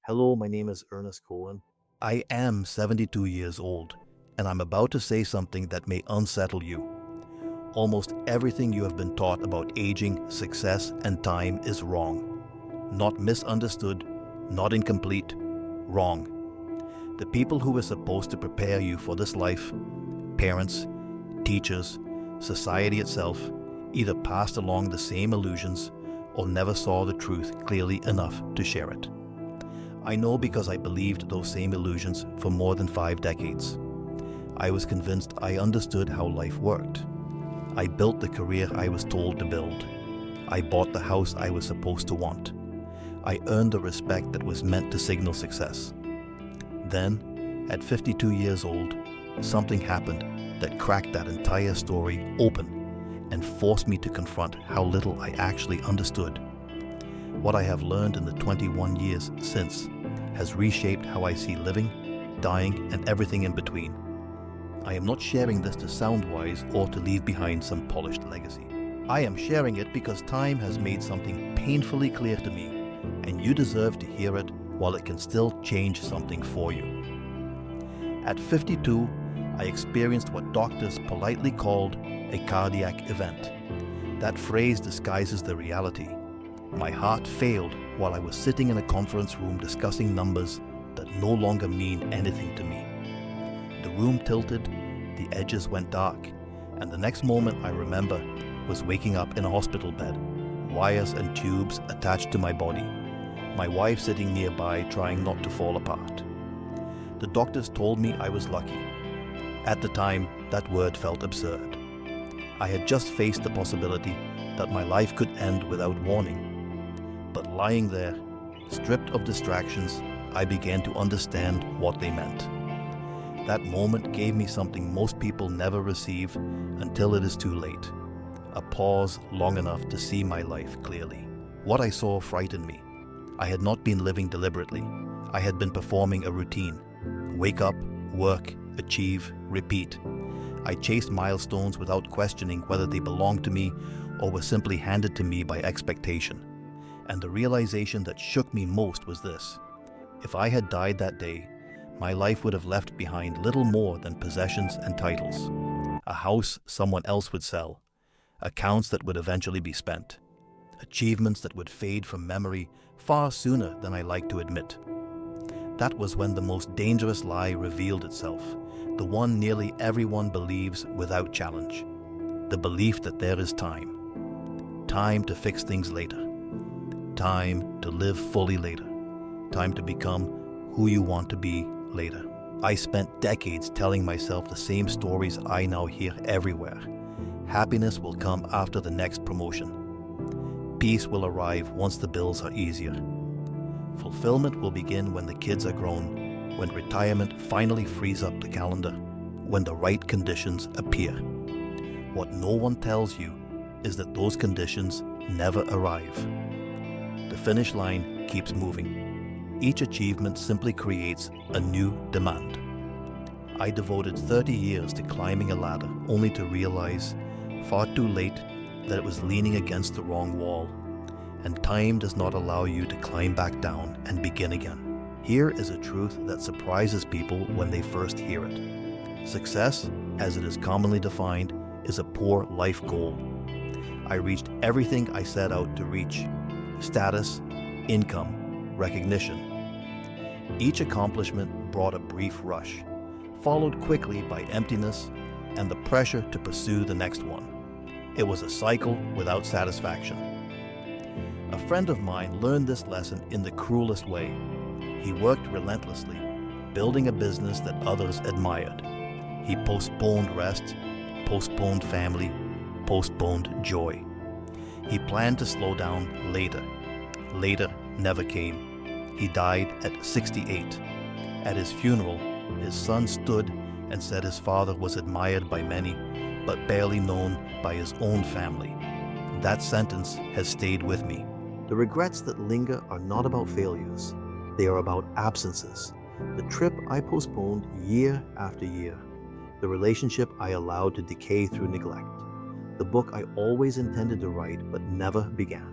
Hello, my name is Ernest Cohen. I am 72 years old, and I'm about to say something that may unsettle you. Almost everything you have been taught about aging, success, and time is wrong. Not misunderstood, not incomplete, wrong. The people who were supposed to prepare you for this life, parents, teachers, society itself, either passed along the same illusions or never saw the truth clearly enough to share it. I know because I believed those same illusions for more than 5 decades. I was convinced I understood how life worked. I built the career I was told to build. I bought the house I was supposed to want. I earned the respect that was meant to signal success. Then, at 52 years old, something happened that cracked that entire story open and forced me to confront how little I actually understood. What I have learned in the 21 years since has reshaped how I see living, dying, and everything in between. I am not sharing this to sound wise or to leave behind some polished legacy. I am sharing it because time has made something painfully clear to me, and you deserve to hear it while it can still change something for you. At 52, I experienced what doctors politely called a cardiac event. That phrase disguises the reality. My heart failed while I was sitting in a conference room discussing numbers that no longer mean anything to me. The room tilted, the edges went dark, and the next moment I remember was waking up in a hospital bed, wires and tubes attached to my body, my wife sitting nearby trying not to fall apart. The doctors told me I was lucky. At the time, that word felt absurd. I had just faced the possibility that my life could end without warning. But lying there, stripped of distractions, I began to understand what they meant. That moment gave me something most people never receive until it is too late. A pause long enough to see my life clearly. What I saw frightened me. I had not been living deliberately. I had been performing a routine. Wake up, work, achieve, repeat. I chased milestones without questioning whether they belonged to me or were simply handed to me by expectation. And the realization that shook me most was this: if I had died that day, my life would have left behind little more than possessions and titles. A house someone else would sell, accounts that would eventually be spent, achievements that would fade from memory far sooner than I like to admit. That was when the most dangerous lie revealed itself, the one nearly everyone believes without challenge. The belief that there is time. Time to fix things later. Time to live fully later. Time to become who you want to be later. I spent decades telling myself the same stories I now hear everywhere. Happiness will come after the next promotion. Peace will arrive once the bills are easier. Fulfillment will begin when the kids are grown, when retirement finally frees up the calendar, when the right conditions appear. What no one tells you is that those conditions never arrive. The finish line keeps moving. Each achievement simply creates a new demand. I devoted 30 years to climbing a ladder only to realize, far too late, that it was leaning against the wrong wall. And time does not allow you to climb back down and begin again. Here is a truth that surprises people when they first hear it. Success, as it is commonly defined, is a poor life goal. I reached everything I set out to reach: status, income, recognition. Each accomplishment brought a brief rush, followed quickly by emptiness and the pressure to pursue the next one. It was a cycle without satisfaction. A friend of mine learned this lesson in the cruelest way. He worked relentlessly, building a business that others admired. He postponed rest, postponed family, postponed joy. He planned to slow down later. Later never came. He died at 68. At his funeral, his son stood and said his father was admired by many, but barely known by his own family. That sentence has stayed with me. The regrets that linger are not about failures. They are about absences. The trip I postponed year after year. The relationship I allowed to decay through neglect. The book I always intended to write but never began.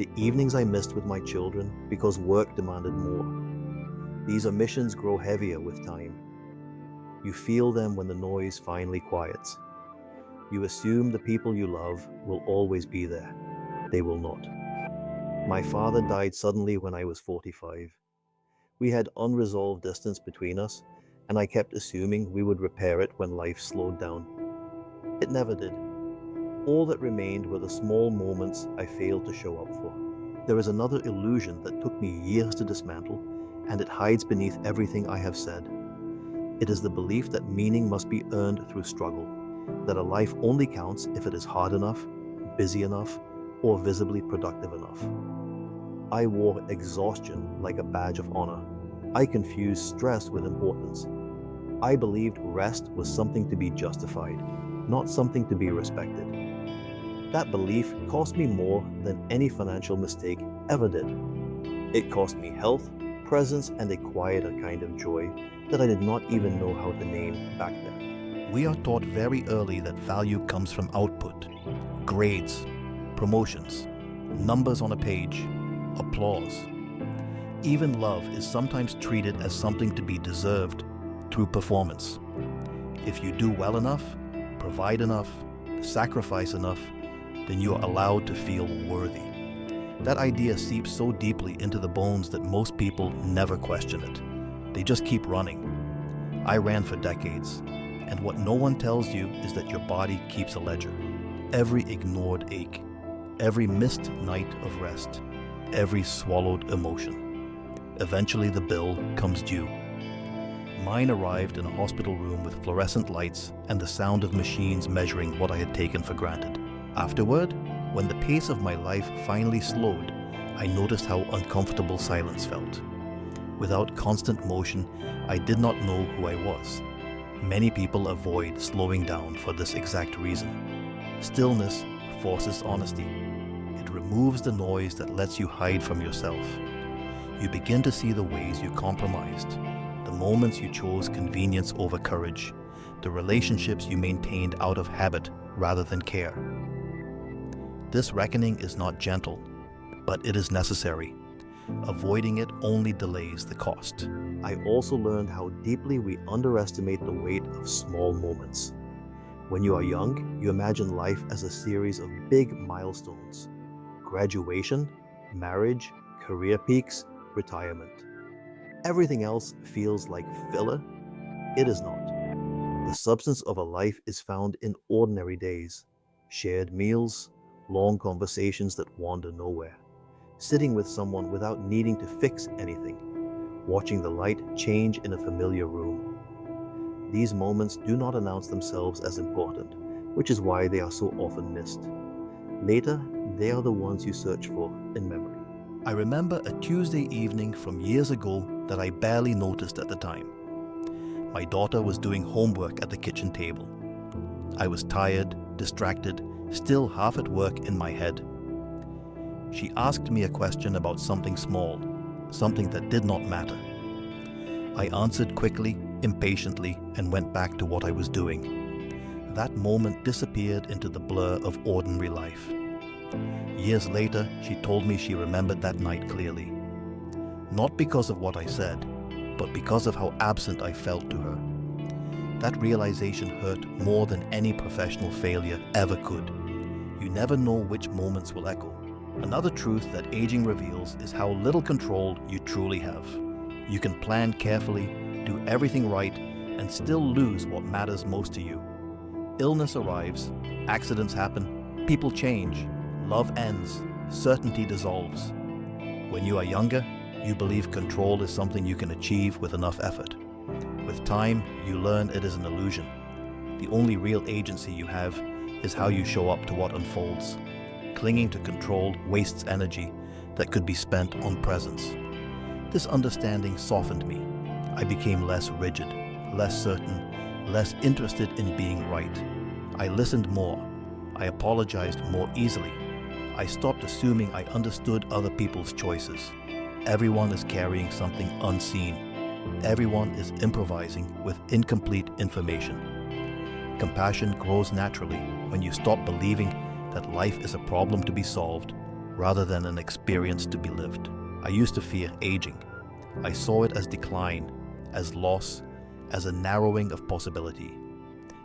The evenings I missed with my children because work demanded more. These omissions grow heavier with time. You feel them when the noise finally quiets. You assume the people you love will always be there. They will not. My father died suddenly when I was 45. We had unresolved distance between us, and I kept assuming we would repair it when life slowed down. It never did. All that remained were the small moments I failed to show up for. There is another illusion that took me years to dismantle, and it hides beneath everything I have said. It is the belief that meaning must be earned through struggle, that a life only counts if it is hard enough, busy enough, or visibly productive enough. I wore exhaustion like a badge of honor. I confused stress with importance. I believed rest was something to be justified, not something to be respected. That belief cost me more than any financial mistake ever did. It cost me health, presence, and a quieter kind of joy that I did not even know how to name back then. We are taught very early that value comes from output, grades, promotions, numbers on a page, applause. Even love is sometimes treated as something to be deserved through performance. If you do well enough, provide enough, sacrifice enough, then you are allowed to feel worthy. That idea seeps so deeply into the bones that most people never question it. They just keep running. I ran for decades, and what no one tells you is that your body keeps a ledger. Every ignored ache, every missed night of rest, every swallowed emotion. Eventually the bill comes due. Mine arrived in a hospital room with fluorescent lights and the sound of machines measuring what I had taken for granted. Afterward, when the pace of my life finally slowed, I noticed how uncomfortable silence felt. Without constant motion, I did not know who I was. Many people avoid slowing down for this exact reason. Stillness forces honesty. It removes the noise that lets you hide from yourself. You begin to see the ways you compromised, the moments you chose convenience over courage, the relationships you maintained out of habit rather than care. This reckoning is not gentle, but it is necessary. Avoiding it only delays the cost. I also learned how deeply we underestimate the weight of small moments. When you are young, you imagine life as a series of big milestones: graduation, marriage, career peaks, retirement. Everything else feels like filler. It is not. The substance of a life is found in ordinary days, shared meals, long conversations that wander nowhere, sitting with someone without needing to fix anything, watching the light change in a familiar room. These moments do not announce themselves as important, which is why they are so often missed. Later, they are the ones you search for in memory. I remember a Tuesday evening from years ago that I barely noticed at the time. My daughter was doing homework at the kitchen table. I was tired, distracted, still half at work in my head. She asked me a question about something small, something that did not matter. I answered quickly, impatiently, and went back to what I was doing. That moment disappeared into the blur of ordinary life. Years later, she told me she remembered that night clearly. Not because of what I said, but because of how absent I felt to her. That realization hurt more than any professional failure ever could. You never know which moments will echo. Another truth that aging reveals is how little control you truly have. You can plan carefully, do everything right, and still lose what matters most to you. Illness arrives, accidents happen, people change, love ends, certainty dissolves. When you are younger, you believe control is something you can achieve with enough effort. With time, you learn it is an illusion. The only real agency you have is how you show up to what unfolds. Clinging to control wastes energy that could be spent on presence. This understanding softened me. I became less rigid, less certain, less interested in being right. I listened more. I apologized more easily. I stopped assuming I understood other people's choices. Everyone is carrying something unseen. Everyone is improvising with incomplete information. Compassion grows naturally when you stop believing that life is a problem to be solved rather than an experience to be lived. I used to fear aging. I saw it as decline, as loss, as a narrowing of possibility.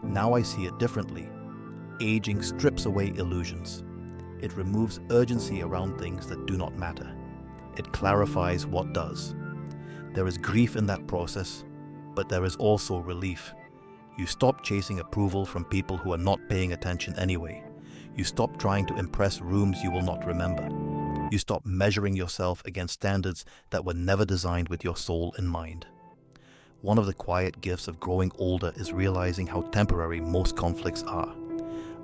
Now I see it differently. Aging strips away illusions. It removes urgency around things that do not matter. It clarifies what does. There is grief in that process, but there is also relief. You stop chasing approval from people who are not paying attention anyway. You stop trying to impress rooms you will not remember. You stop measuring yourself against standards that were never designed with your soul in mind. One of the quiet gifts of growing older is realizing how temporary most conflicts are.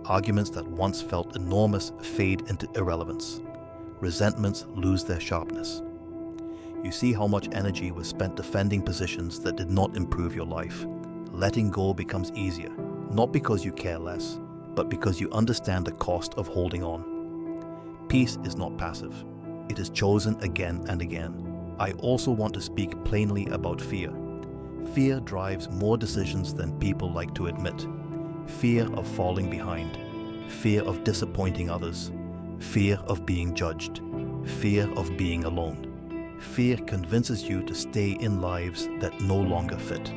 Arguments that once felt enormous fade into irrelevance. Resentments lose their sharpness. You see how much energy was spent defending positions that did not improve your life. Letting go becomes easier, not because you care less, but because you understand the cost of holding on. Peace is not passive. It is chosen again and again. I also want to speak plainly about fear. Fear drives more decisions than people like to admit. Fear of falling behind. Fear of disappointing others. Fear of being judged. Fear of being alone. Fear convinces you to stay in lives that no longer fit.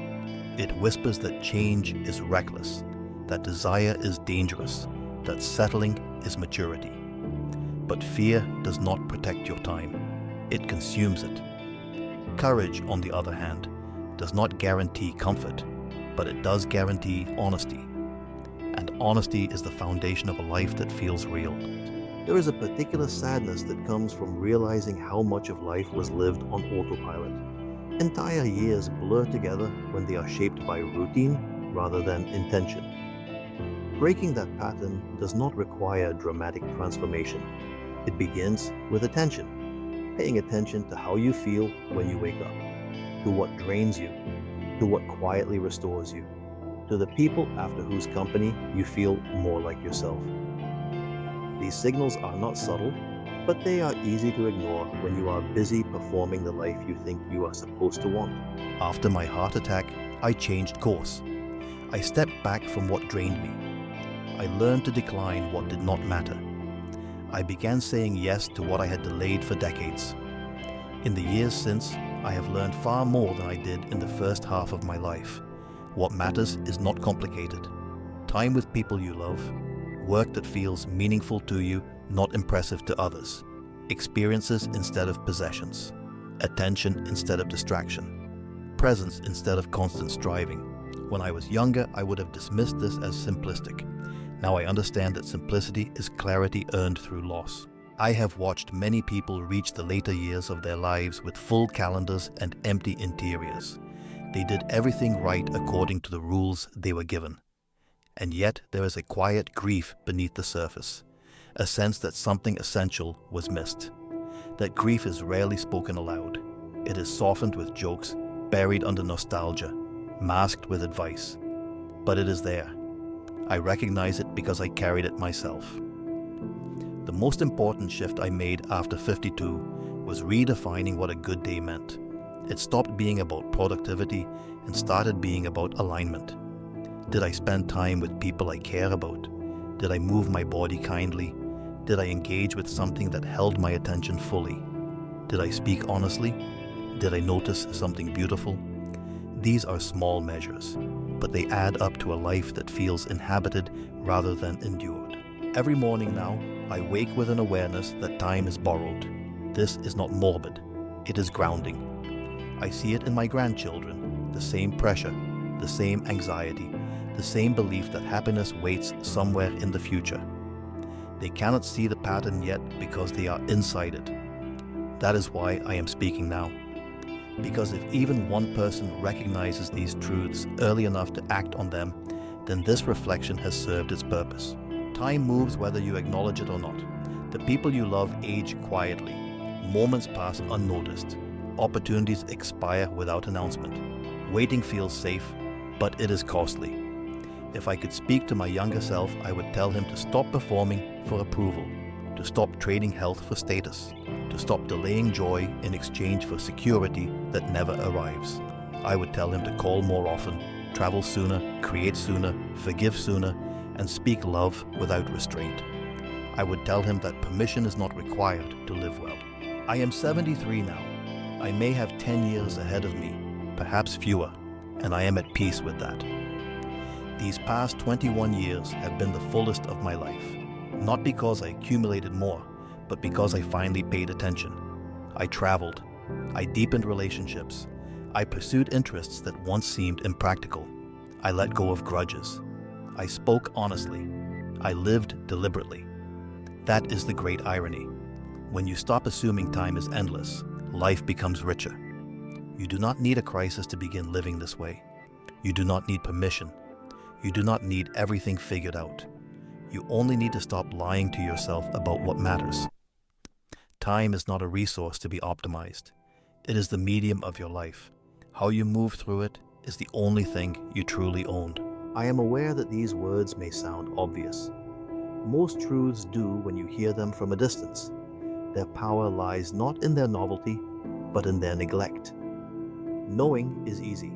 It whispers that change is reckless, that desire is dangerous, that settling is maturity. But fear does not protect your time. It consumes it. Courage, on the other hand, does not guarantee comfort, but it does guarantee honesty. And honesty is the foundation of a life that feels real. There is a particular sadness that comes from realizing how much of life was lived on autopilot. Entire years blur together when they are shaped by routine rather than intention. Breaking that pattern does not require dramatic transformation. It begins with attention, paying attention to how you feel when you wake up, to what drains you, to what quietly restores you, to the people after whose company you feel more like yourself. These signals are not subtle, but they are easy to ignore when you are busy performing the life you think you are supposed to want. After my heart attack, I changed course. I stepped back from what drained me. I learned to decline what did not matter. I began saying yes to what I had delayed for decades. In the years since, I have learned far more than I did in the first half of my life. What matters is not complicated. Time with people you love, work that feels meaningful to you, not impressive to others, experiences instead of possessions, attention instead of distraction, presence instead of constant striving. When I was younger, I would have dismissed this as simplistic. Now I understand that simplicity is clarity earned through loss. I have watched many people reach the later years of their lives with full calendars and empty interiors. They did everything right according to the rules they were given. And yet there is a quiet grief beneath the surface, a sense that something essential was missed. That grief is rarely spoken aloud. It is softened with jokes, buried under nostalgia, masked with advice. But it is there. I recognize it because I carried it myself. The most important shift I made after 52 was redefining what a good day meant. It stopped being about productivity and started being about alignment. Did I spend time with people I care about? Did I move my body kindly? Did I engage with something that held my attention fully? Did I speak honestly? Did I notice something beautiful? These are small measures, but they add up to a life that feels inhabited rather than endured. Every morning now, I wake with an awareness that time is borrowed. This is not morbid, it is grounding. I see it in my grandchildren, the same pressure, the same anxiety, the same belief that happiness waits somewhere in the future. They cannot see the pattern yet because they are inside it. That is why I am speaking now. Because if even one person recognizes these truths early enough to act on them, then this reflection has served its purpose. Time moves whether you acknowledge it or not. The people you love age quietly. Moments pass unnoticed. Opportunities expire without announcement. Waiting feels safe, but it is costly. If I could speak to my younger self, I would tell him to stop performing for approval, to stop trading health for status, to stop delaying joy in exchange for security that never arrives. I would tell him to call more often, travel sooner, create sooner, forgive sooner, and speak love without restraint. I would tell him that permission is not required to live well. I am 73 now. I may have 10 years ahead of me, perhaps fewer, and I am at peace with that. These past 21 years have been the fullest of my life, not because I accumulated more, but because I finally paid attention. I traveled. I deepened relationships. I pursued interests that once seemed impractical. I let go of grudges. I spoke honestly. I lived deliberately. That is the great irony. When you stop assuming time is endless, life becomes richer. You do not need a crisis to begin living this way. You do not need permission. You do not need everything figured out. You only need to stop lying to yourself about what matters. Time is not a resource to be optimized. It is the medium of your life. How you move through it is the only thing you truly own. I am aware that these words may sound obvious. Most truths do when you hear them from a distance. Their power lies not in their novelty, but in their neglect. Knowing is easy.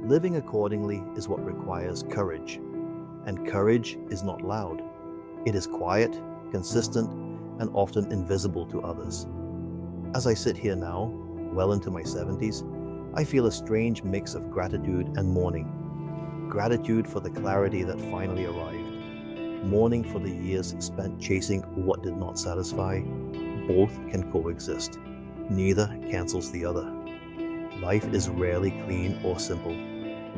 Living accordingly is what requires courage. And courage is not loud. It is quiet, consistent, and often invisible to others. As I sit here now, well into my 70s, I feel a strange mix of gratitude and mourning. Gratitude for the clarity that finally arrived. Mourning for the years spent chasing what did not satisfy. Both can coexist. Neither cancels the other. Life is rarely clean or simple.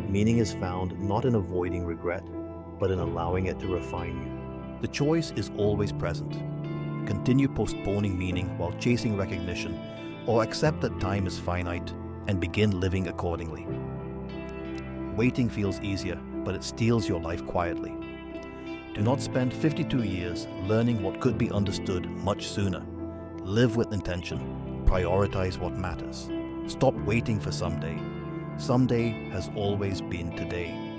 Meaning is found not in avoiding regret, but in allowing it to refine you. The choice is always present. Continue postponing meaning while chasing recognition, or accept that time is finite and begin living accordingly. Waiting feels easier, but it steals your life quietly. Do not spend 52 years learning what could be understood much sooner. Live with intention. Prioritize what matters. Stop waiting for someday. Someday has always been today.